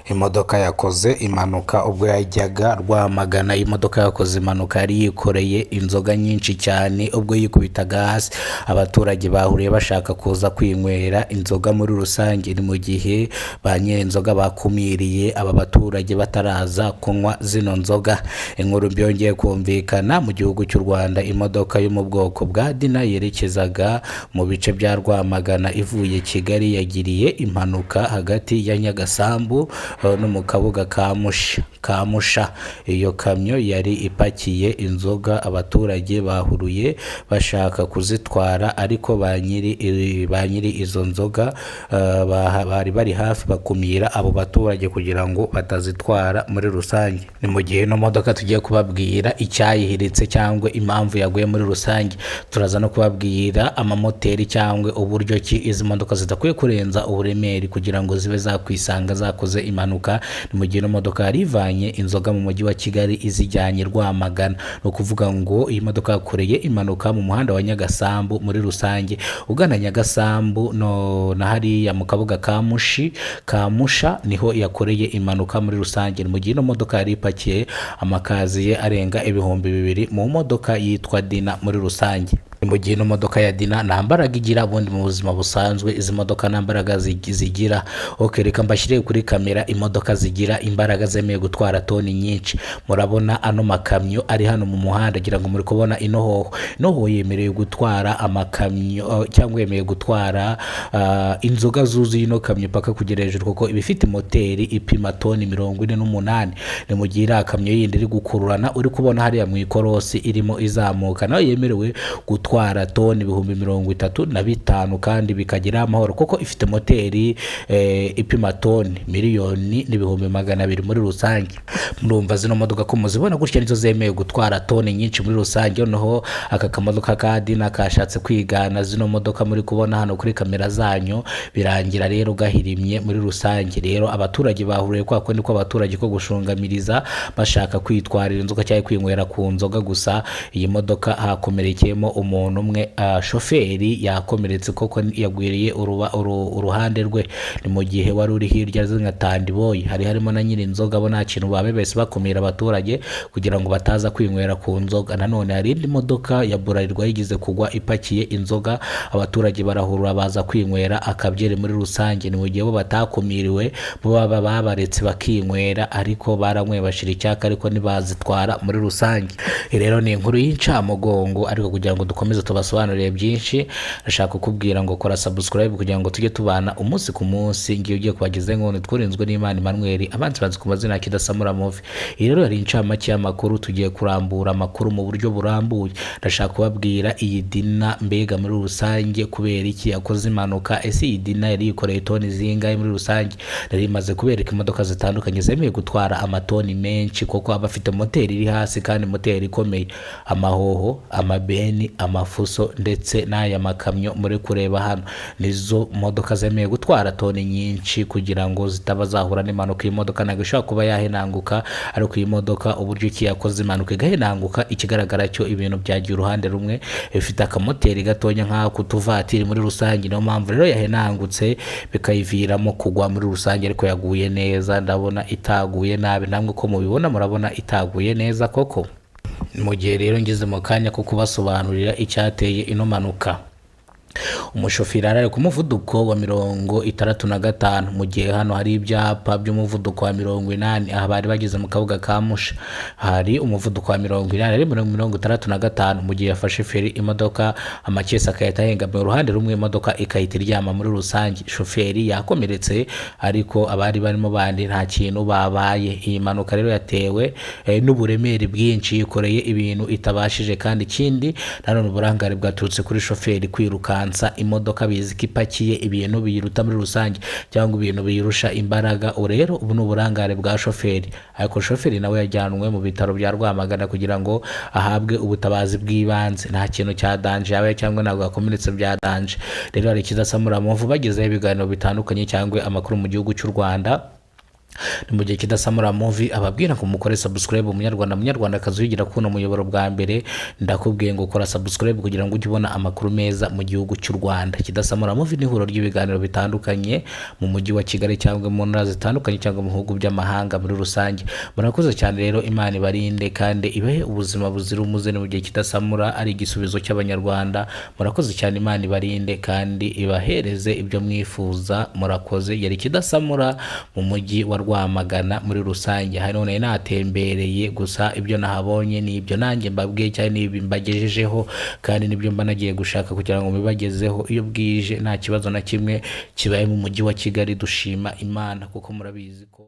Imodoka yakoze impanuka ubwo yajyaga Rwamagana. Imodoka yakoze impanuka yari yikoreye inzoga nyinshi cyane ubwo yikubitaga hasi. Abaturage bahuriye bashaka kuza kwinywera inzoga muri rusange. Ni mu gihe ba nyir'inzoga bakumiriye aba baturage bataraza kunywa zino nzoga. Inkuru byongeye kumvikana mu gihugu cy'u Rwanda. Imodoka yo mu bwoko bwa Dina yerekezaga mu bice bya Rwamagana ivuye Kigali yagiriye impanuka hagati ya Nyagasambu no mu kabuga ka Musha. Iyo kamyo yari ipakiye inzoga. Abaturage bahuruye bashaka kuzitwara, ariko ba nyiri izo nzoga bari hafi bakumira abo baturage kugira ngo batazitwara muri rusange. Ni mu gihe ino modoka tugiye kubabwira icyayihiritse cyangwa impamvu yaguye muri rusange. Turaza no kubabwira amamoteri cyangwa uburyo ki izi modoka zidakwiye kurenza uburemere kugira ngo zibe zakwisanga zakoze impanuka. Ni mu gihe ino modoka yari ivanye inzoga mu mujyi wa Kigali izijyanye Rwamagana. Ni ukuvuga ngo iyi modoka yakoreye impanuka mu muhanda wa Nyagasambu muri rusange. Ugana Nyagasambu na hariya mu kabuga ka Musha niho yakoreye impanuka muri rusange. Ni mu gihe ino modoka yari ipakiye amakaziye arenga 2,000 mu modoka yitwa Dina muri rusange. Ni mu gihe ino modoka ya Dina nta mbaraga igira, ubundi mu buzima busanzwe izi modoka nta mbaraga zigira. Reka mbashyire kuri kamera imodoka zigira imbaraga zemeye gutwara toni nyinshi. Murabona ano makamyo ari hano mu muhanda, ngira ngo muri kubona ino hoho yemerewe gutwara amakamyo cyangwa yemewe gutwara inzoga zuzuye ino kamyo paka kugera hejuru, kuko iba ifite moteri ipima toni 48. Ni mu gihe iriya kamyo yindi iri gukururana uri kubona hariya mu ikorosi irimo izamuka, nayo yemerewe gutwara toni 35,000 kandi bikagira amahoro, kuko ifite moteri ipima toni 1,200,000 muri rusange. Murumva zino modoka ko muzibona gutya nizo zemeye gutwara toni nyinshi muri rusange. Noneho aka kamodoka ka Dina kashatse kwigana zino modoka muri kubona hano kuri kamera zanyu, birangira rero gahirimye muri rusange. Rero abaturage bahuriye kwa niko abaturage ko gushungamiriza bashaka kwitwarira inzoga cyangwa kwinywera ku nzoga gusa. Iyi modoka hakomerekeyemo umuntu umwe, shoferi yakomeretse koko yagwiriye uruhande rwe. Ni mu gihe wari uri hirya zinga Tandiboyi hari harimo na nyiri inzoga, bo nta kintu babebese bakumira abaturage kugira ngo bataza kwinywera ku nzoga. Nanone hari indi modoka ya Burarirwa yigize kugwa ipakiye inzoga, abaturage barahurura baza kwinywera akabyere muri rusange. Ni mu gihe bo batakumiriwe, bo babaretse bakinywera, ariko baranyweye bashira icyaka ariko ntibazitwara muri rusange. Rero ni inkuru y'incamugongo, ariko kugira ngo dukomeze tubasobanurire byinshi ndashaka kukubwira ngo kora subscribe kugira ngo tujye tubana umunsi ku munsi. Ngiye ugiye kubagezaho inkuru twurinzwe n'Imana Emmanuel, abandi bazi ku mazina Kidasamura Movie. Rero yari incamake y'amakuru, tugiye kurambura amakuru mu buryo burambuye. Ndashaka kubabwira iyi Dina mbega muri rusange kubera iki yakoze impanuka. Ese iyi Dina yari yikoreye toni zingahe muri rusange? Nari imaze kubereka imodoka zitandukanye zemeye gutwara amatoni menshi, kuko aba afite moteri iri hasi kandi moteri ikomeye. Amahoho, amabeni, amafuso ndetse n'aya makamyo muri kureba hano nizo modoka zemeye gutwara toni nyinshi kugira ngo zitaba zahura n'impanuka. Iyi modoka ntabwo ishobora kuba yahenanguka, ariko iyi modoka uburyo ki yakoze impanuka igahenanguka, ikigaragara cyo ibintu byagiye uruhande rumwe. Ifite akamoteri gatonya nk'ako tuvatiri muri rusange, niyo mpamvu rero yahenangutse bikayiviramo kugwa muri rusange, ariko yaguye neza. Ndabona itaguye nabi, namwe ko mubibona murabona itaguye neza koko. Mu gihe rero ngeze mu kanya ko kubasobanurira icyateye ino mpanuka. Umushoferi ari ku muvuduko wa 65, mu gihe hano hari ibyapa by'umuvuduko wa 80. aha bari bageze mu kabuga ka Musha hari umuvuduko wa 80 ari 65, mu gihe yafashe feri imodoka amakesi akahita ahengamye uruhande rumwe, imodoka ikahita iryama muri rusange. Shoferi yakomeretse, ariko abari barimo bandi nta kintu babaye. Iyi mpanuka rero yatewe n'uburemere bwinshi, yikoreye ibintu itabashije, kandi ikindi nanone uburangare bwaturutse kuri shoferi kwirukansa imodoka bizi ko ipakiye ibintu biyiruta muri rusange cyangwa ibintu biyirusha imbaraga. Rero ubu ni uburangare bwa shoferi, ariko shoferi nawe yajyanwe mu bitaro bya Rwamagana kugira ngo ahabwe ubutabazi bw'ibanze. Nta kintu cya danje yabaye cyangwa ntabwo yakomeretse bya danje. Rero hari Kidasamura Movie bagezeho ibiganiro bitandukanye cyangwa amakuru mu gihugu cy'u Rwanda. ni mu gihe kidasamura movie ababwira ngo mukore subscribe munyarwandakazi uyigira kuno muyoboro bwa mbere, ndakubwiye ngo kora subscribe kugira ngo ujye ubona amakuru meza mu gihugu cy'u Rwanda. Kidasamura movie ni ihuriro ry'ibiganiro bitandukanye mu mujyi wa Kigali cyangwa mu ntara zitandukanye cyangwa mu bihugu by'amahanga muri rusange. Murakoze cyane rero, Imana ibarinde kandi ibahe ubuzima buzira umuze. Ni mu gihe kidasamura ari igisubizo cy'abanyarwanda. Murakoze cyane, Imana ibarinde kandi ibahereze ibyo mwifuza. Murakoze. Yari Kidasamura mu mujyi wa Rwamagana muri rusange. Hano nari natembereye, gusa ibyo nahabonye ni ibyo nanjye mbabwiye cyane, n'ibi mbagejejeho kandi nibyo mba nagiye gushaka kugira ngo mbibagezeho. Iyo bwije nta kibazo na kimwe kibaye mu mujyi wa Kigali, dushima Imana kuko murabizi ko